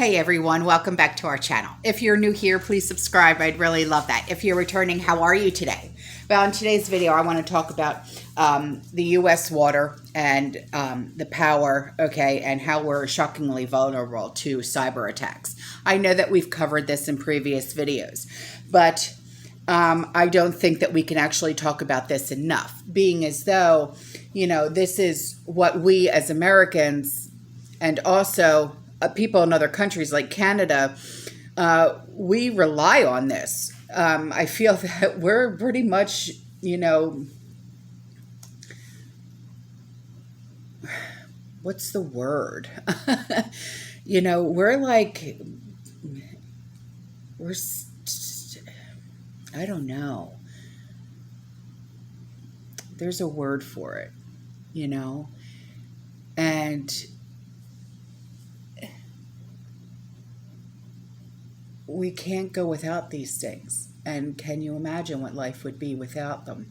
Hey everyone, welcome back to our channel. If you're new here, please subscribe. I'd really love that. If you're returning, how are you today? Well, in today's video, I want to talk about the U.S. water and the power, okay, and how we're shockingly vulnerable to cyber attacks. I know that we've covered this in previous videos, but I don't think that we can actually talk about this enough, being as though, you know, this is what we as Americans and also people in other countries like Canada, we rely on this. I feel that we're pretty much, you know, what's the word? You know, we're like, I don't know. There's a word for it, you know, and we can't go without these things. And can you imagine what life would be without them?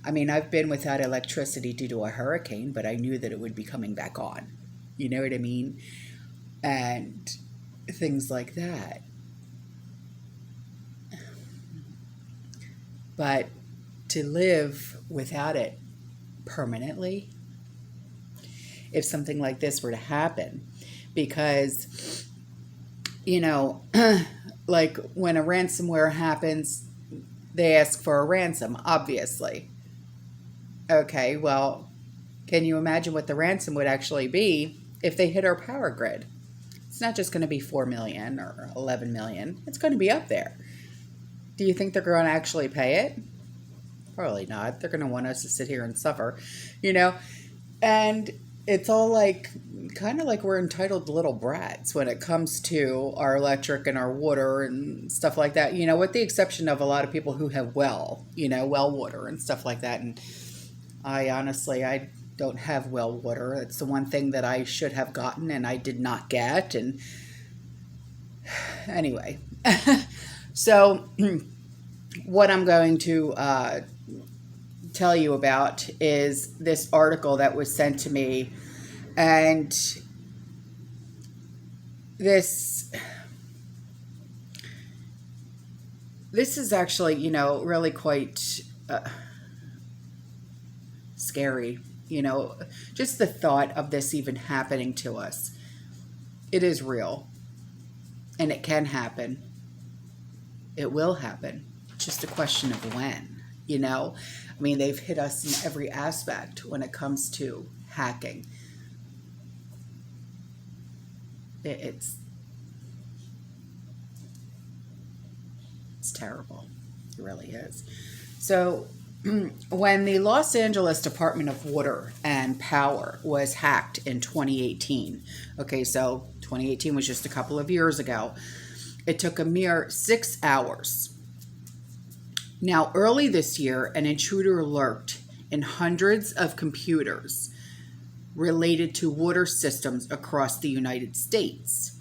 I mean, I've been without electricity due to a hurricane, but I knew that it would be coming back on. You know what I mean? And things like that. But to live without it permanently, if something like this were to happen, because, you know, like when a ransomware happens, they ask for a ransom, obviously. Okay, well, can you imagine what the ransom would actually be if they hit our power grid? It's not just going to be 4 million or 11 million. It's going to be up there. Do you think they're going to actually pay it? Probably not. They're going to want us to sit here and suffer, you know? And it's all like, kind of like we're entitled little brats when it comes to our electric and our water and stuff like that, you know, with the exception of a lot of people who have well water and stuff like that. And I honestly, I don't have well water. It's the one thing that I should have gotten and I did not get. And anyway, so what I'm going to tell you about is this article that was sent to me, and this is actually, you know, really quite scary, you know, just the thought of this even happening to us. It is real, and it can happen. It will happen. It's just a question of when, you know. I mean, they've hit us in every aspect when it comes to hacking. It's terrible. It really is. So when the Los Angeles Department of Water and Power was hacked in 2018, okay, so 2018 was just a couple of years ago, it took a mere 6 hours. Now, early this year, an intruder lurked in hundreds of computers related to water systems across the United States.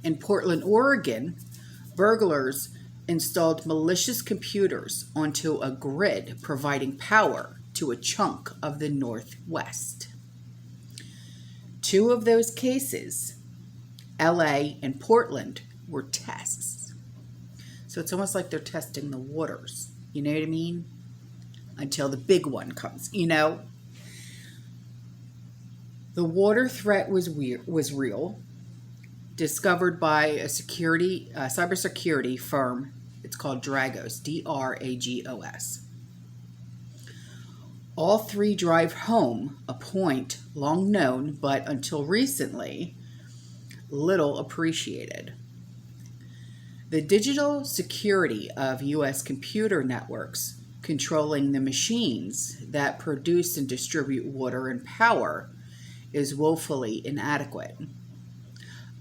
In Portland, Oregon, burglars installed malicious computers onto a grid providing power to a chunk of the Northwest. 2 of those cases, LA and Portland, were tests. So it's almost like they're testing the waters. You know what I mean? Until the big one comes, you know? The water threat was real, discovered by a cybersecurity firm. It's called Dragos, D-R-A-G-O-S. All 3 drive home a point long known, but until recently, little appreciated. The digital security of U.S. computer networks controlling the machines that produce and distribute water and power is woefully inadequate.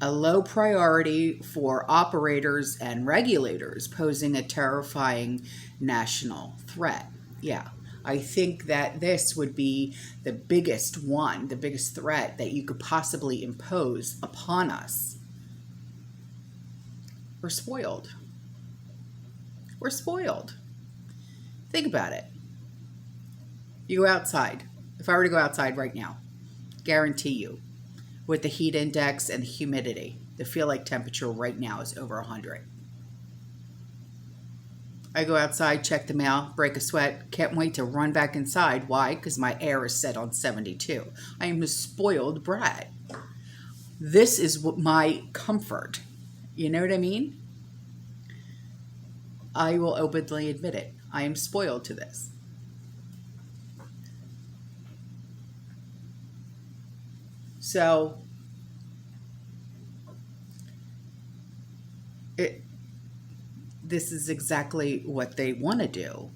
A low priority for operators and regulators, posing a terrifying national threat. Yeah, I think that this would be the biggest one, the biggest threat that you could possibly impose upon us. We're spoiled. We're spoiled. Think about it. You go outside. If I were to go outside right now, guarantee you, with the heat index and the humidity. The feel like temperature right now is over 100. I go outside, check the mail, break a sweat, can't wait to run back inside. Why? Because my air is set on 72. I am a spoiled brat. This is what my comfort. You know what I mean? I will openly admit it. I am spoiled to this. So, this is exactly what they want to do.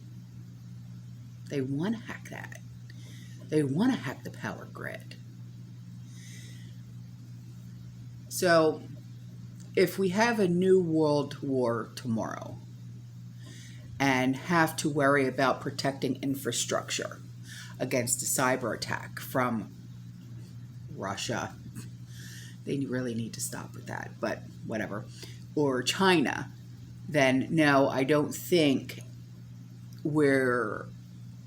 They want to hack that. They want to hack the power grid. So, if we have a new world war tomorrow and have to worry about protecting infrastructure against a cyber attack from Russia, they really need to stop with that, but whatever, or China, then no, I don't think we're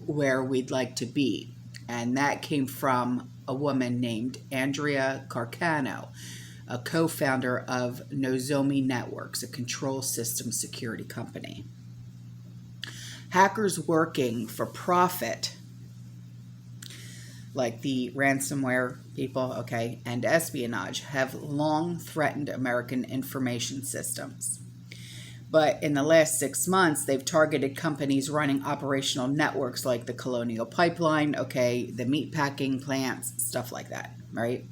where we'd like to be. And that came from a woman named Andrea Carcano, a co-founder of Nozomi Networks, a control system security company. Hackers working for profit, like the ransomware people, okay, and espionage, have long threatened American information systems. But in the last 6 months, they've targeted companies running operational networks like the Colonial Pipeline, okay, the meatpacking plants, stuff like that, right?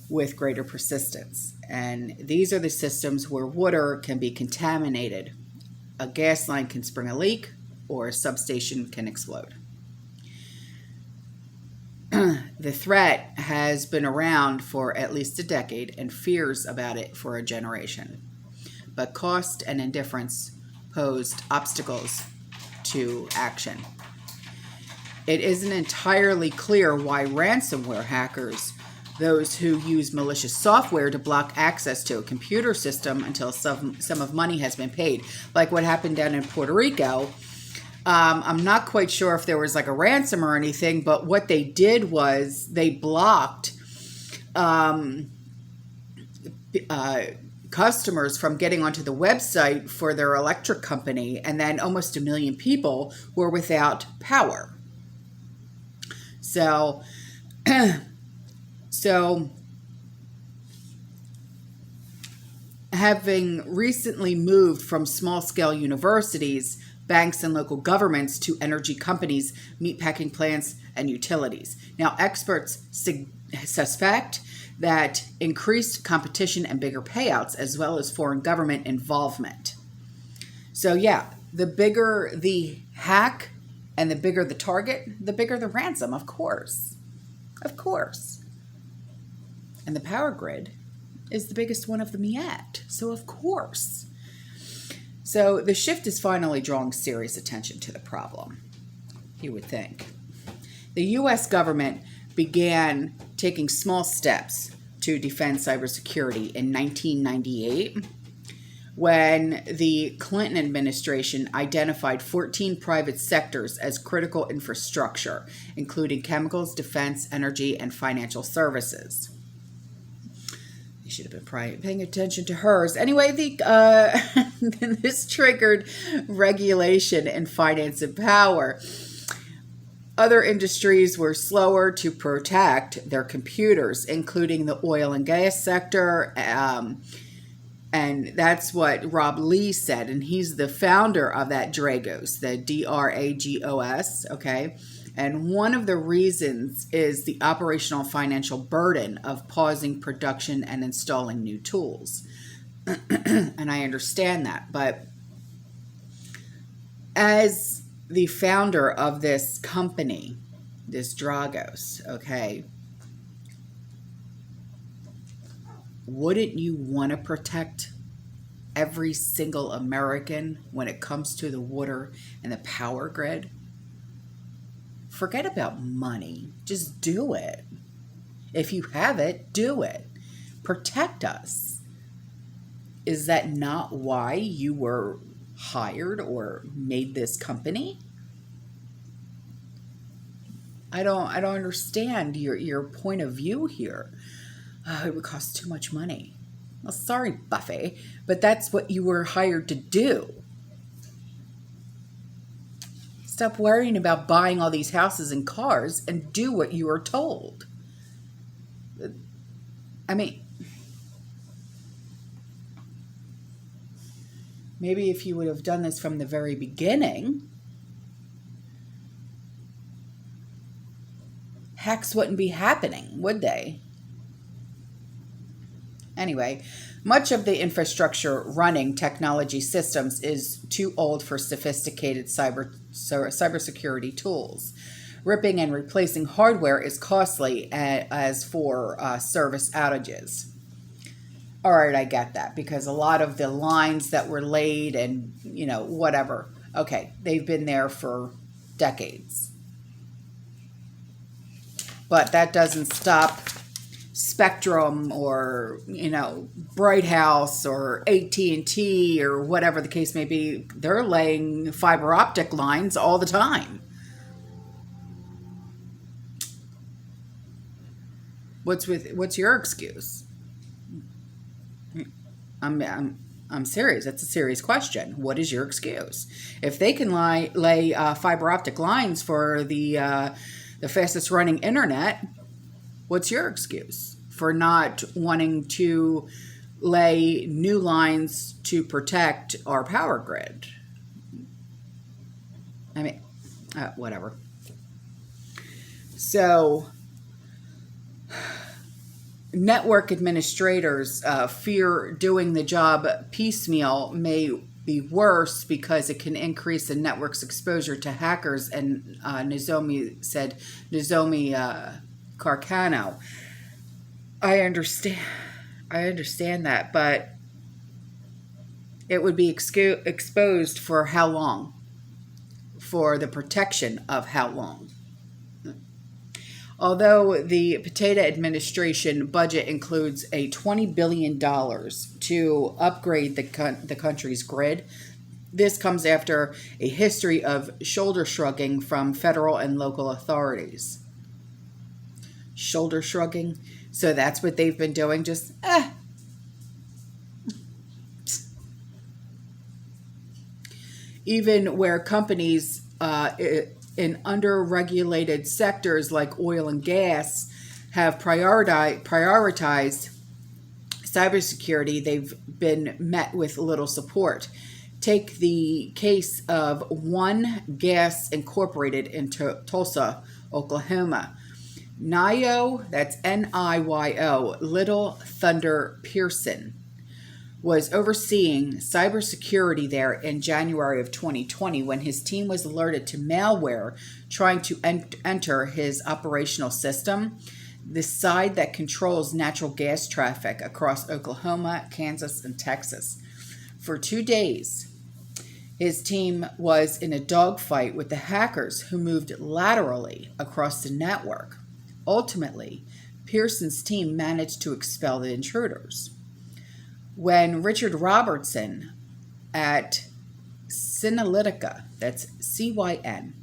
With greater persistence. And these are the systems where water can be contaminated. A gas line can spring a leak, or a substation can explode. The threat has been around for at least a decade, and fears about it for a generation. But cost and indifference posed obstacles to action. It isn't entirely clear why ransomware hackers, those who use malicious software to block access to a computer system until some of money has been paid, like what happened down in Puerto Rico. I'm not quite sure if there was like a ransom or anything, but what they did was they blocked customers from getting onto the website for their electric company, and then almost 1 million people were without power. So, having recently moved from small-scale universities, banks, and local governments to energy companies, meatpacking plants, and utilities. Now, experts suspect that increased competition and bigger payouts, as well as foreign government involvement. So yeah, the bigger the hack and the bigger the target, the bigger the ransom, of course. Of course. And the power grid is the biggest one of them yet. So of course. So the shift is finally drawing serious attention to the problem, you would think. The U.S. government began taking small steps to defend cybersecurity in 1998 when the Clinton administration identified 14 private sectors as critical infrastructure, including chemicals, defense, energy, and financial services. You should have been paying attention to hers. Anyway, this triggered regulation in finance and power. Other industries were slower to protect their computers, including the oil and gas sector. And that's what Rob Lee said. And he's the founder of that Dragos, the DRAGOS, okay? And one of the reasons is the operational financial burden of pausing production and installing new tools. And I understand that. But as the founder of this company, this Dragos, okay, wouldn't you want to protect every single American when it comes to the water and the power grid? Forget about money. Just do it. If you have it, do it. Protect us. Is that not why you were hired or made this company? I don't understand your point of view here. Oh, it would cost too much money. Well, sorry, Buffy, but that's what you were hired to do. Stop worrying about buying all these houses and cars and do what you are told. I mean, maybe if you would have done this from the very beginning, hacks wouldn't be happening, would they? Anyway, much of the infrastructure running technology systems is too old for sophisticated cybersecurity tools. Ripping and replacing hardware is costly as for service outages. All right, I get that because a lot of the lines that were laid and, whatever, okay, they've been there for decades. But that doesn't stop Spectrum or, Bright House or AT&T or whatever the case may be. They're laying fiber optic lines all the time. What's your excuse? I'm serious. That's a serious question. What is your excuse? If they can lay fiber optic lines for the fastest running internet, what's your excuse for not wanting to lay new lines to protect our power grid? I mean, whatever. So, network administrators fear doing the job piecemeal may be worse because it can increase the network's exposure to hackers, and Nozomi Carcano. I understand that, but it would be exposed for how long? For the protection of how long? Although the Potato administration budget includes a $20 billion to upgrade the country's grid, this comes after a history of shoulder shrugging from federal and local authorities. Shoulder shrugging? So that's what they've been doing, just, Even where companies in under-regulated sectors like oil and gas have prioritized cybersecurity, they've been met with little support. Take the case of One Gas Incorporated in Tulsa, Oklahoma. NIO, that's NIYO, Little Thunder Pearson, was overseeing cybersecurity there in January of 2020 when his team was alerted to malware trying to enter his operational system, the side that controls natural gas traffic across Oklahoma, Kansas, and Texas. For 2 days, his team was in a dogfight with the hackers who moved laterally across the network. Ultimately, Pearson's team managed to expel the intruders. When Richard Robertson at Cynalytica, that's Cynalytica,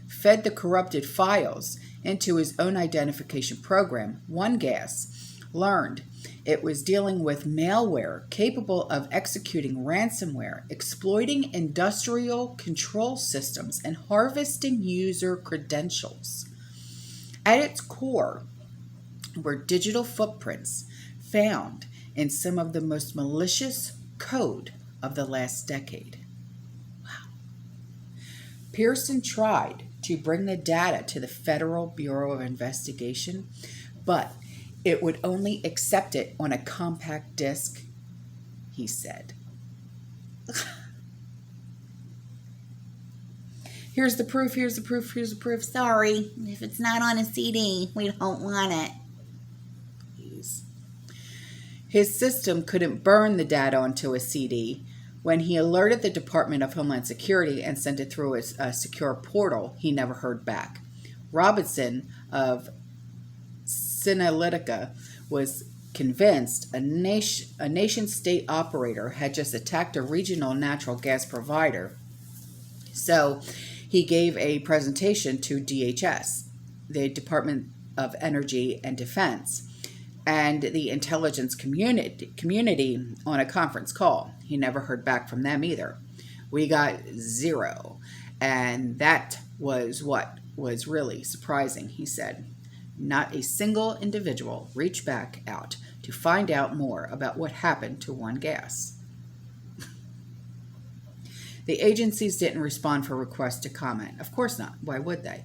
fed the corrupted files into his own identification program, OneGas learned it was dealing with malware capable of executing ransomware, exploiting industrial control systems, and harvesting user credentials. At its core were digital footprints found in some of the most malicious code of the last decade. Wow. Pearson tried to bring the data to the Federal Bureau of Investigation, but it would only accept it on a compact disc, he said. Here's the proof. Sorry, if it's not on a CD, we don't want it. Please. His system couldn't burn the data onto a CD. When he alerted the Department of Homeland Security and sent it through a secure portal, he never heard back. Robinson of Cynalytica was convinced a nation-state operator had just attacked a regional natural gas provider. So he gave a presentation to DHS, the Department of Energy and Defense and the intelligence community on a conference call. He never heard back from them either. We got zero. And that was what was really surprising, he said. Not a single individual reached back out to find out more about what happened to one gas. The agencies didn't respond for requests to comment. Of course not. Why would they?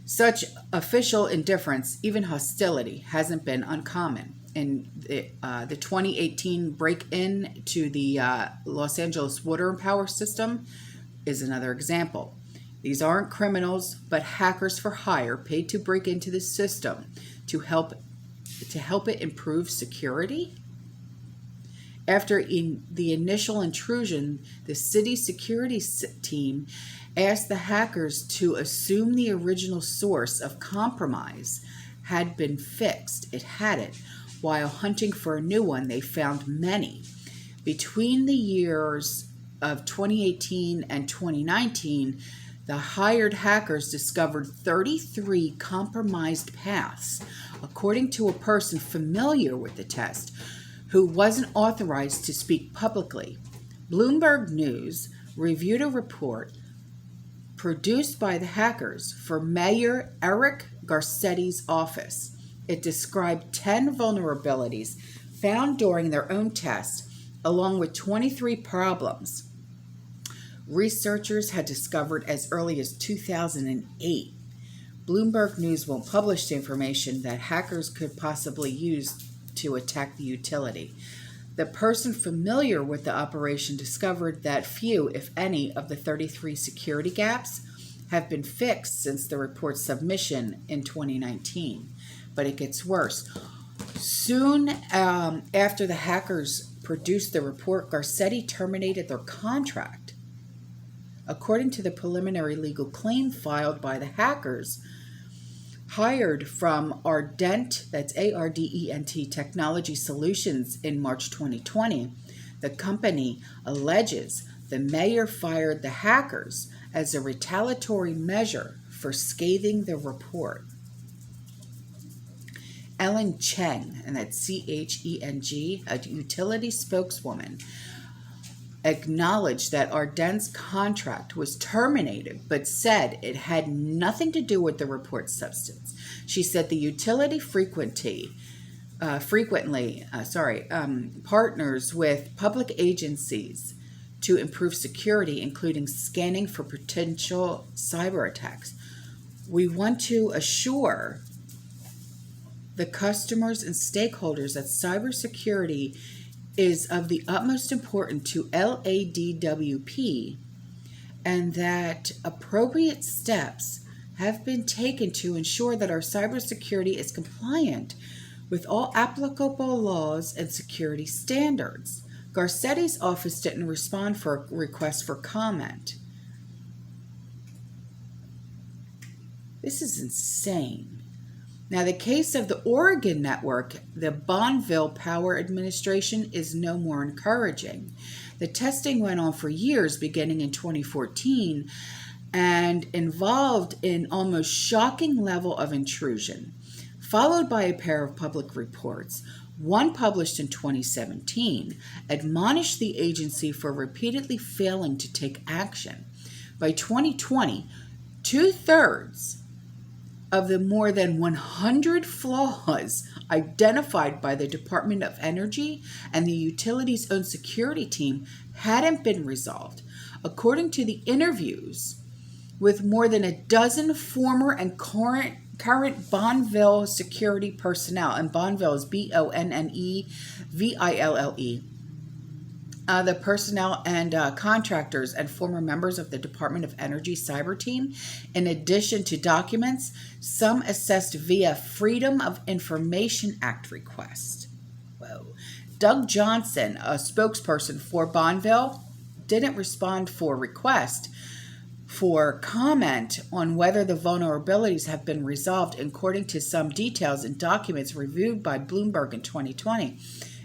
Such official indifference, even hostility, hasn't been uncommon. In the 2018 break-in to the Los Angeles water and power system is another example. These aren't criminals, but hackers for hire paid to break into the system to help it improve security. After the initial intrusion, the city security team asked the hackers to assume the original source of compromise had been fixed. It hadn't. While hunting for a new one, they found many. Between the years of 2018 and 2019, the hired hackers discovered 33 compromised paths, according to a person familiar with the test who wasn't authorized to speak publicly. Bloomberg News reviewed a report produced by the hackers for Mayor Eric Garcetti's office. It described 10 vulnerabilities found during their own test, along with 23 problems researchers had discovered as early as 2008. Bloomberg News won't publish the information that hackers could possibly use to attack the utility. The person familiar with the operation discovered that few, if any, of the 33 security gaps have been fixed since the report's submission in 2019. But it gets worse. Soon after the hackers produced the report, Garcetti terminated their contract. According to the preliminary legal claim filed by the hackers, hired from Ardent, that's A-R-D-E-N-T, Technology Solutions in March 2020, the company alleges the mayor fired the hackers as a retaliatory measure for scathing the report. Ellen Cheng, and that's C-H-E-N-G, a utility spokeswoman, acknowledged that Ardent's contract was terminated, but said it had nothing to do with the report's substance. She said the utility frequently partners with public agencies to improve security, including scanning for potential cyber attacks. We want to assure the customers and stakeholders that cybersecurity is of the utmost importance to LADWP and that appropriate steps have been taken to ensure that our cybersecurity is compliant with all applicable laws and security standards. Garcetti's office didn't respond for a request for comment. This is insane. Now, the case of the Oregon network, the Bonneville Power Administration, is no more encouraging. The testing went on for years, beginning in 2014, and involved an almost shocking level of intrusion, followed by a pair of public reports. One published in 2017 admonished the agency for repeatedly failing to take action. By 2020, 2/3 of the more than 100 flaws identified by the Department of Energy and the utility's own security team hadn't been resolved. According to the interviews with more than a dozen former and current Bonneville security personnel, and Bonneville is Bonneville, the personnel and contractors and former members of the Department of Energy cyber team, in addition to documents, some assessed via Freedom of Information Act request. Whoa. Doug Johnson, a spokesperson for Bonneville, didn't respond for request for comment on whether the vulnerabilities have been resolved according to some details in documents reviewed by Bloomberg in 2020.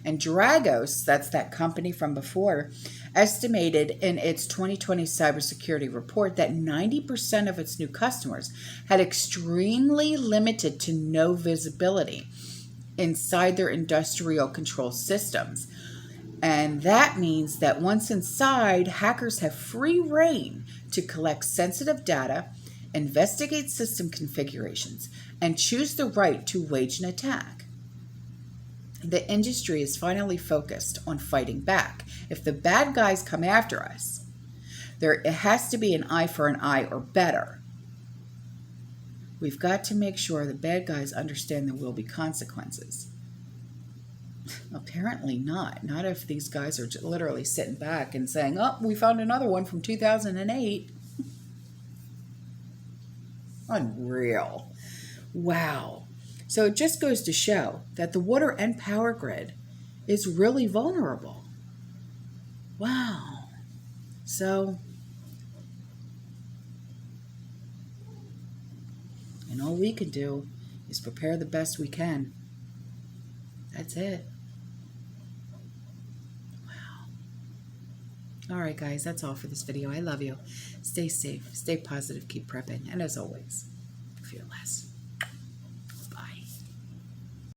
And Dragos, that's that company from before, estimated in its 2020 cybersecurity report that 90% of its new customers had extremely limited to no visibility inside their industrial control systems. And that means that once inside, hackers have free rein to collect sensitive data, investigate system configurations, and choose the right to wage an attack. The industry is finally focused on fighting back. If the bad guys come after us, it has to be an eye for an eye or better. We've got to make sure the bad guys understand there will be consequences. Apparently not. Not if these guys are literally sitting back and saying, oh, we found another one from 2008. Unreal. Wow. So it just goes to show that the water and power grid is really vulnerable. Wow. So, and all we can do is prepare the best we can. That's it. Wow. All right, guys, that's all for this video. I love you. Stay safe, stay positive, keep prepping, and as always, fearless.